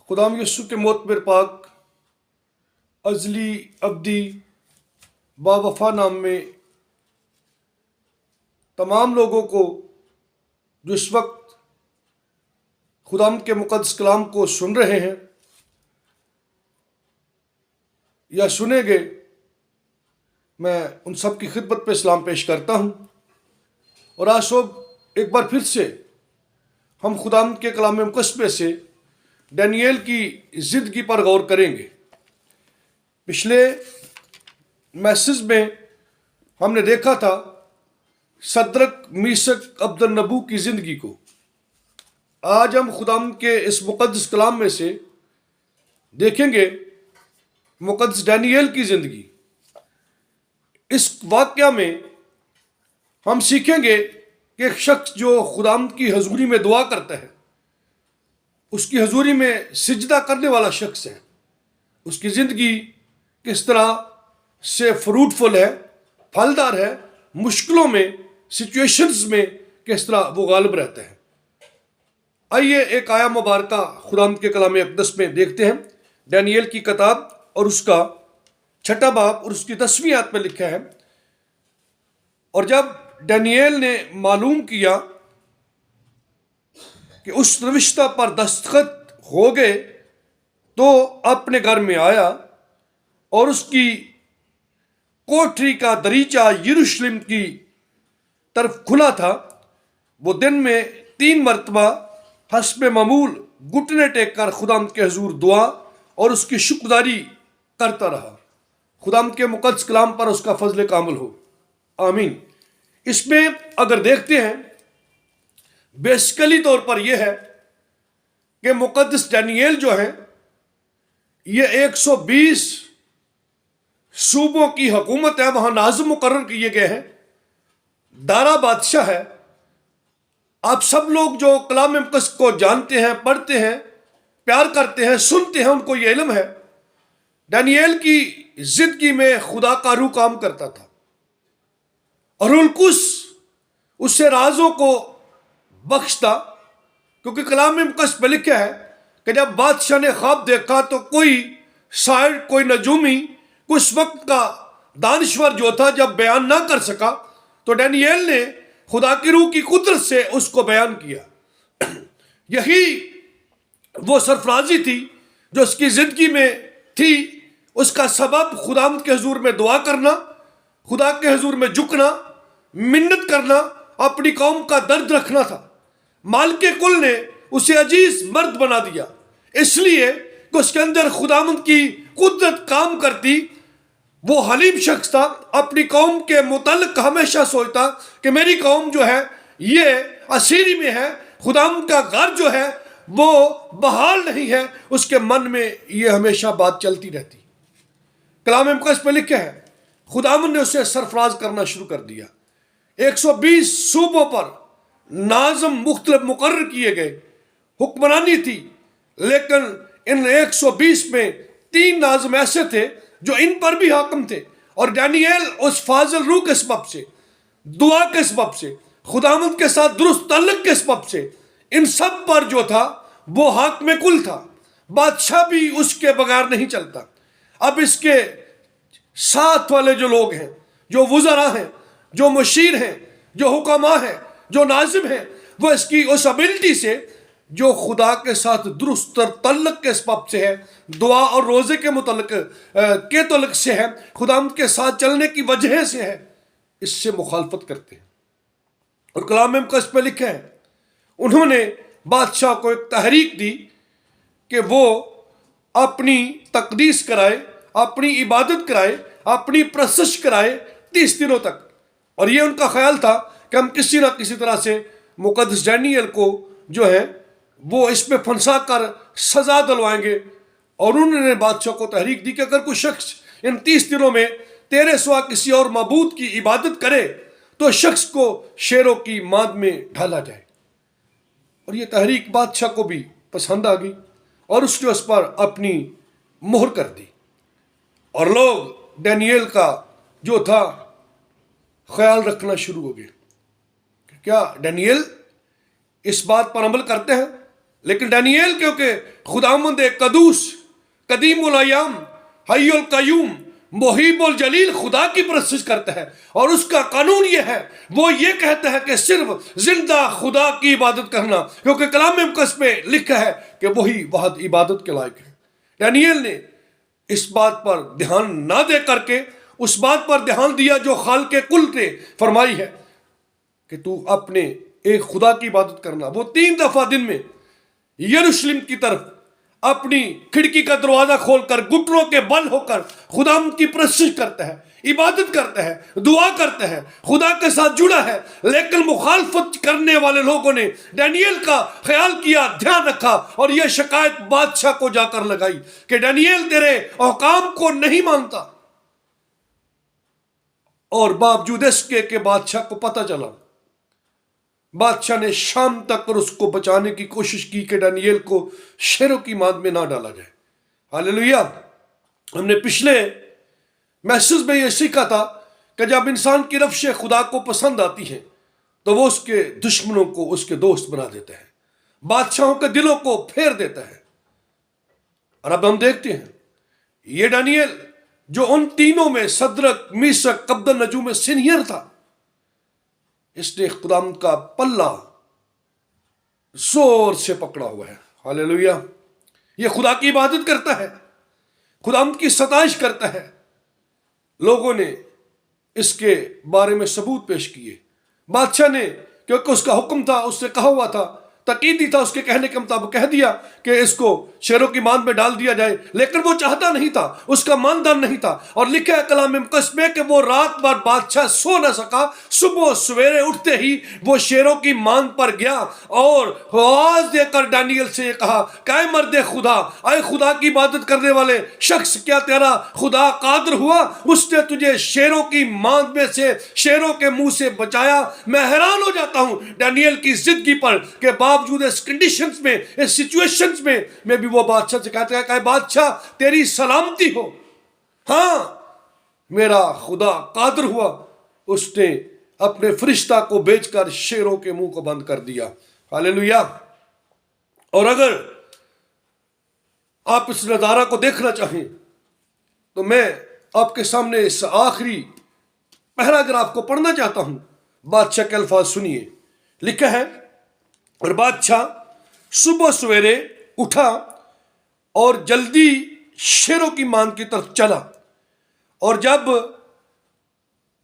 خدام یسوع کے معتبر پاک ازلی ابدی باوفا نام میں تمام لوگوں کو جو اس وقت خدام کے مقدس کلام کو سن رہے ہیں یا سنیں گے، میں ان سب کی خدمت پہ سلام پیش کرتا ہوں۔ اور آج صبح ایک بار پھر سے ہم خدام کے کلام مقدس میں سے ڈینیل کی زندگی پر غور کریں گے۔ پچھلے میسج میں ہم نے دیکھا تھا صدرک میشک عبدالنبو کی زندگی کو۔ آج ہم خدام کے اس مقدس کلام میں سے دیکھیں گے مقدس ڈینیل کی زندگی۔ اس واقعہ میں ہم سیکھیں گے کہ ایک شخص جو خدام کی حضوری میں دعا کرتا ہے، اس کی حضوری میں سجدہ کرنے والا شخص ہے، اس کی زندگی کس طرح سے فروٹفل ہے، پھلدار ہے، مشکلوں میں، سچویشنز میں کس طرح وہ غالب رہتا ہے۔ آئیے ایک آیا مبارکہ خدام کے کلام اقدس میں دیکھتے ہیں۔ ڈینیل کی کتاب اور اس کا 6 باب اور اس کی 10ویں آیت میں لکھا ہے، اور جب ڈینیل نے معلوم کیا کہ اس نوشتہ پر دستخط ہو گئے تو اپنے گھر میں آیا، اور اس کی کوٹری کا دریچہ یروشلم کی طرف کھلا تھا۔ وہ دن میں 3 مرتبہ حسب معمول گھٹنے ٹیک کر خدام کے حضور دعا اور اس کی شکرداری کرتا رہا۔ خدام کے مقدس کلام پر اس کا فضل کامل ہو، آمین۔ اس میں اگر دیکھتے ہیں بیسیکلی طور پر یہ ہے کہ مقدس ڈینیل جو ہے یہ 120 صوبوں کی حکومت ہے، وہاں ناظم مقرر کیے گئے ہیں، دارا بادشاہ ہے۔ آپ سب لوگ جو کلام مقدس کو جانتے ہیں، پڑھتے ہیں، پیار کرتے ہیں، سنتے ہیں، ان کو یہ علم ہے ڈینیل کی زندگی میں خدا کا روح کام کرتا تھا، اور روح القدس اس سے رازوں کو بخشتا، کیونکہ کلام مقدس میں لکھا ہے کہ جب بادشاہ نے خواب دیکھا تو کوئی شاعر، کوئی نجومی، اس وقت کا دانشور جو تھا جب بیان نہ کر سکا تو ڈینیل نے خدا کی روح کی قدرت سے اس کو بیان کیا۔ یہی وہ سرفرازی تھی جو اس کی زندگی میں تھی۔ اس کا سبب خداوند کے حضور میں دعا کرنا، خدا کے حضور میں جھکنا، منت کرنا، اپنی قوم کا درد رکھنا تھا۔ مالک کل نے اسے عزیز مرد بنا دیا، اس لیے کہ اس کے اندر خداوند کی قدرت کام کرتی۔ وہ حلیم شخص تھا، اپنی قوم کے متعلق ہمیشہ سوچتا کہ میری قوم جو ہے یہ اسیری میں ہے، خداوند کا گھر جو ہے وہ بحال نہیں ہے، اس کے من میں یہ ہمیشہ بات چلتی رہتی۔ کلام مقدس میں لکھا ہے خداوند نے اسے سرفراز کرنا شروع کر دیا۔ 120 صوبوں پر ناظم مختلف مقرر کیے گئے، حکمرانی تھی، لیکن ان 120 میں 3 ناظم ایسے تھے جو ان پر بھی حاکم تھے، اور ڈینیل اس فاضل روح کے سبب سے، دعا کے سبب سے، خداوند کے ساتھ درست تعلق کے سبب سے ان سب پر جو تھا وہ حاکم کل تھا۔ بادشاہ بھی اس کے بغیر نہیں چلتا۔ اب اس کے ساتھ والے جو لوگ ہیں، جو وزراء ہیں، جو مشیر ہیں، جو حکماء ہیں، جو ناظم ہیں، وہ اس کی اس ابیلٹی سے جو خدا کے ساتھ درست تعلق کے سبب سے ہے، دعا اور روزے کے تعلق سے ہے، خداوند کے ساتھ چلنے کی وجہ سے ہے، اس سے مخالفت کرتے ہیں۔ اور کلام مقدس میں لکھا ہے انہوں نے بادشاہ کو ایک تحریک دی کہ وہ اپنی تقدیس کرائے، اپنی عبادت کرائے، اپنی پرستش کرائے 30 دنوں تک۔ اور یہ ان کا خیال تھا کہ ہم کسی نہ کسی طرح سے مقدس ڈینیل کو جو ہے وہ اس میں پھنسا کر سزا دلوائیں گے۔ اور انہوں نے بادشاہ کو تحریک دی کہ اگر کوئی شخص ان 30 دنوں میں تیرے سوا کسی اور معبود کی عبادت کرے تو شخص کو شیروں کی ماد میں ڈھالا جائے۔ اور یہ تحریک بادشاہ کو بھی پسند آ گئی، اور اس نے اس پر اپنی مہر کر دی، اور لوگ ڈینیل کا جو تھا خیال رکھنا شروع ہو گئے کہ کیا ڈینیل اس بات پر عمل کرتے ہیں، لیکن ڈینیل کیونکہ خداوند قدوس قدیم الایام حی القیوم محیب الجلیل خدا کی پرستش کرتا ہے، اور اس کا قانون یہ ہے، وہ یہ کہتا ہے کہ صرف زندہ خدا کی عبادت کرنا، کیونکہ کلام مقدس میں لکھا ہے کہ وہی واحد عبادت کے لائق ہے۔ ڈینیل نے اس بات پر دھیان نہ دے کر کے اس بات پر دھیان دیا جو خالق کل نے فرمائی ہے کہ تو اپنے ایک خدا کی عبادت کرنا۔ وہ 3 دفعہ دن میں یروشلم کی طرف اپنی کھڑکی کا دروازہ کھول کر گھٹنوں کے بل ہو کر خدا کی پرستش کرتا ہے، عبادت کرتا ہے، دعا کرتا ہے، خدا کے ساتھ جڑا ہے۔ لیکن مخالفت کرنے والے لوگوں نے ڈینیل کا خیال کیا، دھیان رکھا، اور یہ شکایت بادشاہ کو جا کر لگائی کہ ڈینیل تیرے احکام کو نہیں مانتا، اور باوجود اس کے کہ بادشاہ کو پتہ چلا، بادشاہ نے شام تک اور اس کو بچانے کی کوشش کی کہ ڈینیل کو شیروں کی ماند میں نہ ڈالا جائے۔ ہاللیلویہ۔ ہم نے پچھلے میسج میں یہ سیکھا تھا کہ جب انسان کی روش خدا کو پسند آتی ہے تو وہ اس کے دشمنوں کو اس کے دوست بنا دیتا ہے، بادشاہوں کے دلوں کو پھیر دیتا ہے۔ اور اب ہم دیکھتے ہیں یہ ڈینیل جو ان تینوں میں صدرک میشک ابدنجو میں سینئر تھا، اس نے خداوند کا پلہ زور سے پکڑا ہوا ہے۔ ہاللیلویہ۔ یہ خدا کی عبادت کرتا ہے، خداوند کی ستائش کرتا ہے۔ لوگوں نے اس کے بارے میں ثبوت پیش کیے۔ بادشاہ نے کیونکہ اس کا حکم تھا، اس سے کہا ہوا تھا، تقیدی تھا، اس کے کہنے کے مطابق کہہ دیا کہ اس کو شیروں کی ماند میں ڈال دیا جائے، لیکن وہ چاہتا نہیں تھا، اس کا ماندان نہیں تھا۔ اور لکھا ہے کلام مقدس میں کہ وہ رات بھر بادشاہ سو نہ سکا، صبح سویرے اٹھتے ہی وہ شیروں کی ماند پر گیا اور آواز دے کر ڈینیل سے یہ کہا کہ اے مرد خدا، اے خدا کی عبادت کرنے والے شخص، کیا تیرا خدا قادر ہوا؟ اس نے تجھے شیروں کی ماند میں سے، شیروں کے منہ سے بچایا۔ میں حیران ہو جاتا ہوں ڈینیل کی زندگی پر کہ باوجود اس کنڈیشنز میں، اس سچویشنز میں بھی وہ بادشاہ سے کہتا ہے کہ بادشاہ تیری سلامتی ہو، ہاں میرا خدا قادر ہوا، اس نے اپنے فرشتہ کو بھیج کر شیروں کے منہ کو بند کر دیا۔ ہاللیلویہ۔ اور اگر آپ اس نظارہ کو دیکھنا چاہیں تو میں آپ کے سامنے اس آخری پیراگراف کو پڑھنا چاہتا ہوں۔ بادشاہ کے الفاظ سنیے۔ لکھا ہے، اور بادشاہ صبح سویرے اٹھا اور جلدی شیروں کی ماند کی طرف چلا، اور جب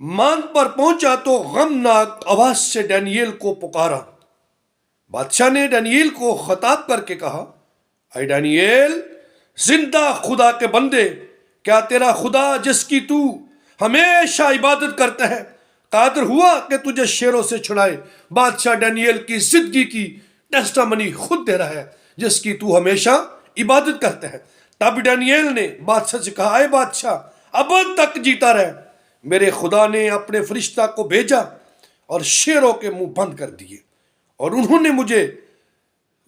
ماند پر پہنچا تو غمناک آواز سے ڈینیل کو پکارا۔ بادشاہ نے ڈینیل کو خطاب کر کے کہا، اے ڈینیل، زندہ خدا کے بندے، کیا تیرا خدا جس کی تو ہمیشہ عبادت کرتا ہے قادر ہوا کہ تجھے شیروں سے چھڑائے؟ بادشاہ ڈینیل کی زندگی کی ٹیسٹامنی خود دے رہا ہے، جس کی تو ہمیشہ عبادت کرتا ہے۔ تب ڈینیل نے بادشاہ سے کہا، اے بادشاہ، ابد تک جیتا رہ، میرے خدا نے اپنے فرشتہ کو بھیجا اور شیروں کے منہ بند کر دیے، اور انہوں نے مجھے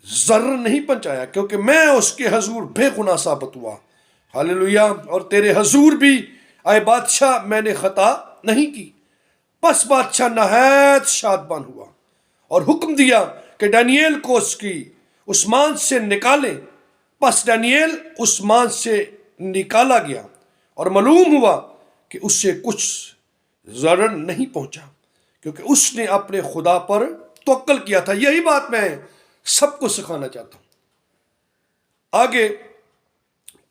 ضرر نہیں پہنچایا، کیونکہ میں اس کے حضور بے گناہ ثابت ہوا۔ ہاللیلویہ۔ اور تیرے حضور بھی اے بادشاہ میں نے خطا نہیں کی۔ پس بادشاہ نہایت شادمان ہوا اور حکم دیا کہ ڈینیل کو اس ماند سے نکالیں۔ پس ڈینیل اس ماند سے نکالا گیا، اور معلوم ہوا کہ اس سے کچھ ضرر نہیں پہنچا، کیونکہ اس نے اپنے خدا پر توکل کیا تھا۔ یہی بات میں سب کو سکھانا چاہتا ہوں۔ آگے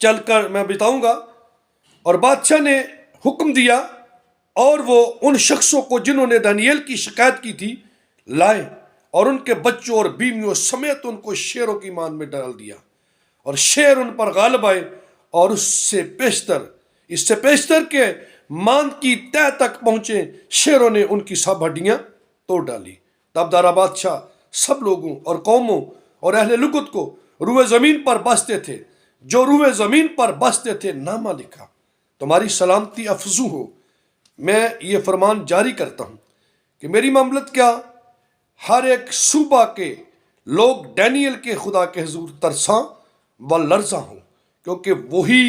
چل کر میں بتاؤں گا۔ اور بادشاہ نے حکم دیا اور وہ ان شخصوں کو جنہوں نے دانیال کی شکایت کی تھی لائے، اور ان کے بچوں اور بیویوں سمیت ان کو شیروں کی ماند میں ڈال دیا، اور شیر ان پر غالب آئے، اور اس سے پیشتر کے ماند کی تہ تک پہنچے، شیروں نے ان کی سب ہڈیاں توڑ ڈالی۔ تب دارا بادشاہ سب لوگوں اور قوموں اور اہل لغت کو روئے زمین پر بستے تھے، جو روئے زمین پر بستے تھے، نامہ لکھا، تمہاری سلامتی افزوں ہو۔ میں یہ فرمان جاری کرتا ہوں کہ میری مملکت کیا ہر ایک صوبہ کے لوگ ڈینیل کے خدا کے حضور ترساں و لرزاں ہوں، کیونکہ وہی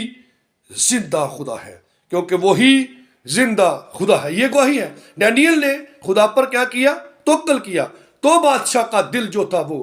زندہ خدا ہے، کیونکہ وہی زندہ خدا ہے۔ یہ گواہی ہے، ڈینیل نے خدا پر کیا کیا؟ توکل کیا، تو بادشاہ کا دل جو تھا وہ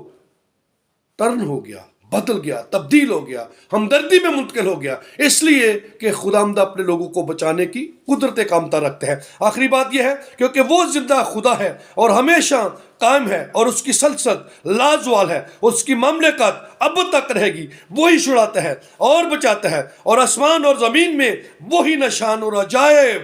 ٹرن ہو گیا، بدل گیا، تبدیل ہو گیا، ہمدردی میں منتقل ہو گیا، اس لیے کہ خداوند اپنے لوگوں کو بچانے کی قدرت کامتا رکھتے ہیں۔ آخری بات یہ ہے کیونکہ وہ زندہ خدا ہے اور ہمیشہ قائم ہے، اور اس کی سلطنت لازوال ہے، اس کی مملکت اب تک رہے گی۔ وہی چھڑاتا ہے اور بچاتا ہے، اور آسمان اور زمین میں وہی نشان اور عجائب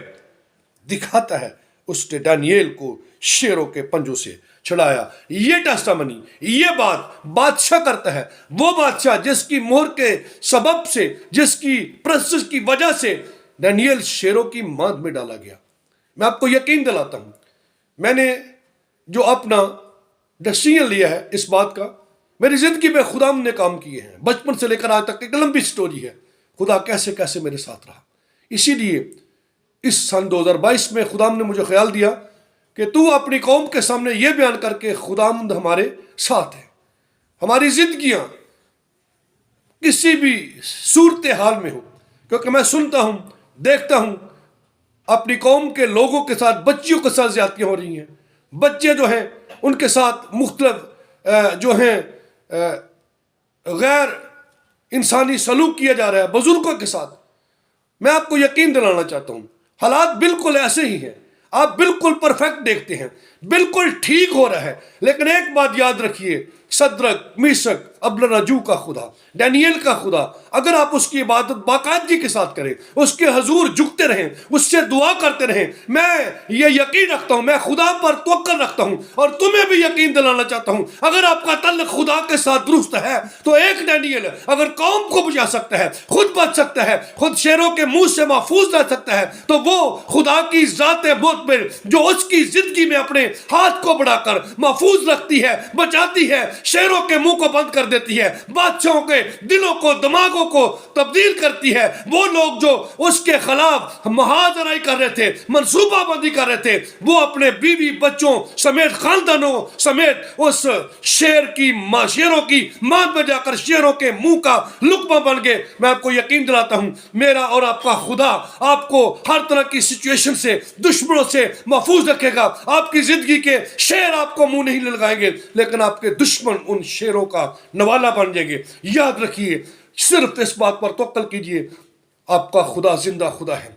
دکھاتا ہے۔ اس نے دانییل کو شیروں کے پنجوں سے چھڑایا۔ یہ ٹیسٹامنی، یہ بات بادشاہ کرتا ہے، وہ بادشاہ جس کی مہر کے سبب سے، جس کی پرستش کی وجہ سے دانییل شیروں کی ماند میں ڈالا گیا۔ میں آپ کو یقین دلاتا ہوں، میں نے جو اپنا ڈیسیژن لیا ہے اس بات کا، میری زندگی میں خدا نے کام کیے ہیں، بچپن سے لے کر آج تک ایک لمبی سٹوری ہے، خدا کیسے کیسے میرے ساتھ رہا۔ اسی لیے اس سن 2022 میں خدا نے مجھے خیال دیا کہ تو اپنی قوم کے سامنے یہ بیان کر کے خداوند ہمارے ساتھ ہے۔ ہماری زندگیاں کسی بھی صورتحال میں ہو، کیونکہ میں سنتا ہوں، دیکھتا ہوں اپنی قوم کے لوگوں کے ساتھ، بچیوں کے ساتھ زیادتیاں ہو رہی ہیں، بچے جو ہیں ان کے ساتھ مختلف جو ہیں غیر انسانی سلوک کیا جا رہا ہے بزرگوں کے ساتھ۔ میں آپ کو یقین دلانا چاہتا ہوں حالات بالکل ایسے ہی ہیں، آپ بالکل پرفیکٹ دیکھتے ہیں، بالکل ٹھیک ہو رہا ہے، لیکن ایک بات یاد رکھیے، صدرک میشک ابدناغو کا خدا، دانییل کا خدا، اگر آپ اس کی عبادت باقاعدگی کے ساتھ کریں، اس کے حضور جھکتے رہیں، اس سے دعا کرتے رہیں، میں یہ یقین رکھتا ہوں، میں خدا پر توکل رکھتا ہوں، اور تمہیں بھی یقین دلانا چاہتا ہوں، اگر آپ کا تعلق خدا کے ساتھ درست ہے تو ایک دانییل اگر قوم کو بچا سکتا ہے، خود بچ سکتا ہے، خود شیروں کے منہ سے محفوظ رہ سکتا ہے، تو وہ خدا کی ذات مطمئن جو اس کی زندگی میں اپنے ہاتھ کو بڑھا کر محفوظ رکھتی ہے، بچاتی ہے، شیروں کے منہ کو بند کر دیتی ہے، بادشاہوں کے دلوں کو، دماغوں کو تبدیل کرتی ہے۔ وہ لوگ جو اس کے خلاف محاذرائی کر رہے تھے، منصوبہ بندی کر رہے تھے، وہ اپنے بیوی بچوں سمیت خاندانوں سمیت اس شیروں کی ماند میں جا کر شیروں کے منہ کا لقمہ بن گئے۔ میں آپ کو یقین دلاتا ہوں میرا اور آپ کا خدا آپ کو ہر طرح کی سچویشن سے، دشمنوں سے محفوظ رکھے گا۔ آپ کی زندگی کے شیر آپ کو منہ نہیں لگائیں گے، لیکن آپ کے دشمن ان شیروں کا نوالا بن جائیں گے۔ یاد رکھیے، صرف اس بات پر توکل کیجئے، آپ کا خدا زندہ خدا ہے۔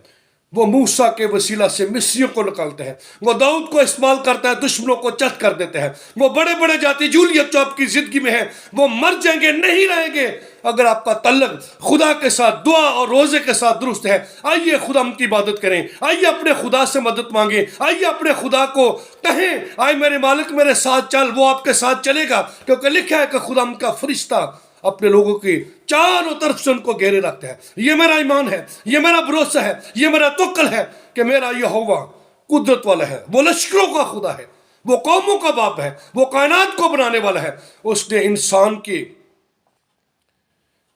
وہ موسیٰ کے وسیلہ سے مصریوں کو نکالتا ہے، وہ داؤد کو استعمال کرتا ہے، دشمنوں کو چت کر دیتا ہے۔ وہ بڑے بڑے جاتی جولیت جو آپ کی زندگی میں ہے وہ مر جائیں گے، نہیں رہیں گے، اگر آپ کا تعلق خدا کے ساتھ دعا اور روزے کے ساتھ درست ہے۔ آئیے خدا کی عبادت کریں، آئیے اپنے خدا سے مدد مانگیں، آئیے اپنے خدا کو کہیں، آئے میرے مالک میرے ساتھ چل، وہ آپ کے ساتھ چلے گا، کیونکہ لکھا ہے کہ خدا کا فرشتہ اپنے لوگوں کی چاروں طرف سے ان کو گھیرے رکھتا ہے۔ یہ میرا ایمان ہے، یہ میرا بھروسہ ہے، یہ میرا توکل ہے کہ میرا یہوہ قدرت والا ہے، وہ لشکروں کا خدا ہے، وہ قوموں کا باپ ہے، وہ کائنات کو بنانے والا ہے۔ اس نے انسان کے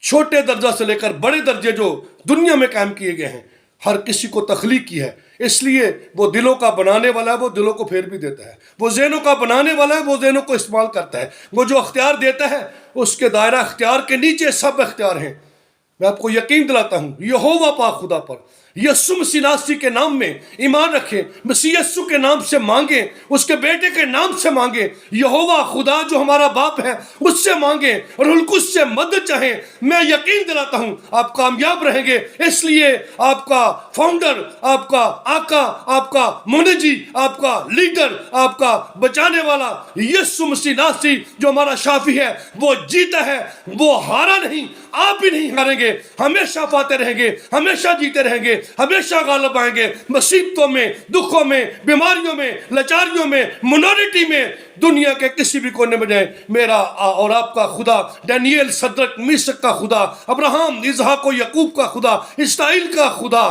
چھوٹے درجہ سے لے کر بڑے درجے جو دنیا میں قائم کیے گئے ہیں، ہر کسی کو تخلیق کی ہے، اس لیے وہ دلوں کا بنانے والا ہے، وہ دلوں کو پھیر بھی دیتا ہے، وہ ذہنوں کا بنانے والا ہے، وہ ذہنوں کو استعمال کرتا ہے، وہ جو اختیار دیتا ہے اس کے دائرہ اختیار کے نیچے سب اختیار ہیں۔ میں آپ کو یقین دلاتا ہوں یہوہ پاک خدا پر یسوع مسیح ناصری کے نام میں ایمان رکھیں، مسیح یسوع کے نام سے مانگیں، اس کے بیٹے کے نام سے مانگیں، یہوہ خدا جو ہمارا باپ ہے اس سے مانگیں، اور القدس سے مدد چاہیں۔ میں یقین دلاتا ہوں آپ کامیاب رہیں گے، اس لیے آپ کا فاؤنڈر، آپ کا آقا، آپ کا منجی، آپ کا لیڈر، آپ کا بچانے والا یسوع مسیح ناصری جو ہمارا شافی ہے، وہ جیتا ہے، وہ ہارا نہیں، آپ بھی نہیں ہاریں گے، ہمیشہ فاتح رہیں گے، ہمیشہ جیتے رہیں گے، ہمیشہ غالب آئیں گے، مصیبتوں میں، دکھوں میں، بیماریوں میں، لاچاریوں میں، منورٹی میں، دنیا کے کسی بھی کونے میں جائیں، میرا اور آپ کا خدا، دانییل، صدرک، میشک کا خدا، ابراہم، اسحاق و یعقوب کا خدا، اسرائیل کا خدا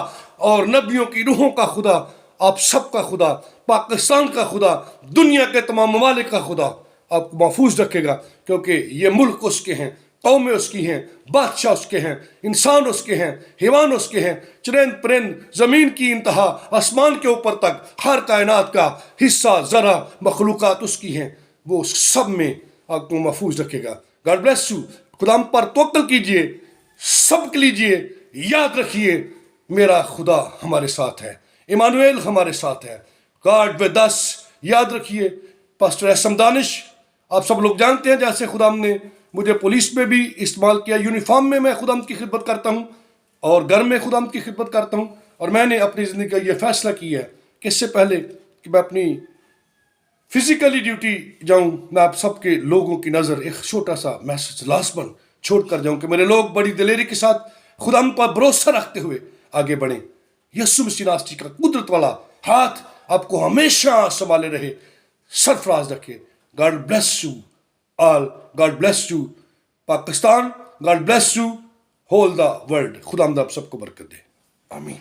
اور نبیوں کی روحوں کا خدا، آپ سب کا خدا، پاکستان کا خدا، دنیا کے تمام ممالک کا خدا آپ کو محفوظ رکھے گا، کیونکہ یہ ملک اس کے ہیں، قومیں اس کی ہیں، بادشاہ اس کے ہیں، انسان اس کے ہیں، حیوان اس کے ہیں، چرند پرند، زمین کی انتہا، آسمان کے اوپر تک، ہر کائنات کا حصہ ذرا مخلوقات اس کی ہیں، وہ سب میں آپ کو محفوظ رکھے گا۔ God bless you. خدا پر توکل کیجئے، سبق لیجئے، یاد رکھیے میرا خدا ہمارے ساتھ ہے، ایمانویل ہمارے ساتھ ہے، گاڈ ود اس۔ یاد رکھیے پاسٹر احسن دانش، آپ سب لوگ جانتے ہیں جیسے خدا نے مجھے پولیس میں بھی استعمال کیا، یونیفارم میں میں خداوند کی خدمت کرتا ہوں اور گھر میں خداوند کی خدمت کرتا ہوں. اور میں نے اپنی زندگی کا یہ فیصلہ کیا ہے کہ اس سے پہلے کہ میں اپنی فزیکلی ڈیوٹی جاؤں، میں آپ سب کے لوگوں کی نظر ایک چھوٹا سا میسج لازماً چھوڑ کر جاؤں کہ میرے لوگ بڑی دلیری کے ساتھ خداوند پر بھروسہ رکھتے ہوئے آگے بڑھیں. یسوع مسیح ناصری کا قدرت والا ہاتھ آپ کو ہمیشہ سنبھالے رہے، سرفراز رکھے. God bless you all, God bless you Pakistan, God bless you whole the world. خداوند آپ سب کو برکت دے، آمین.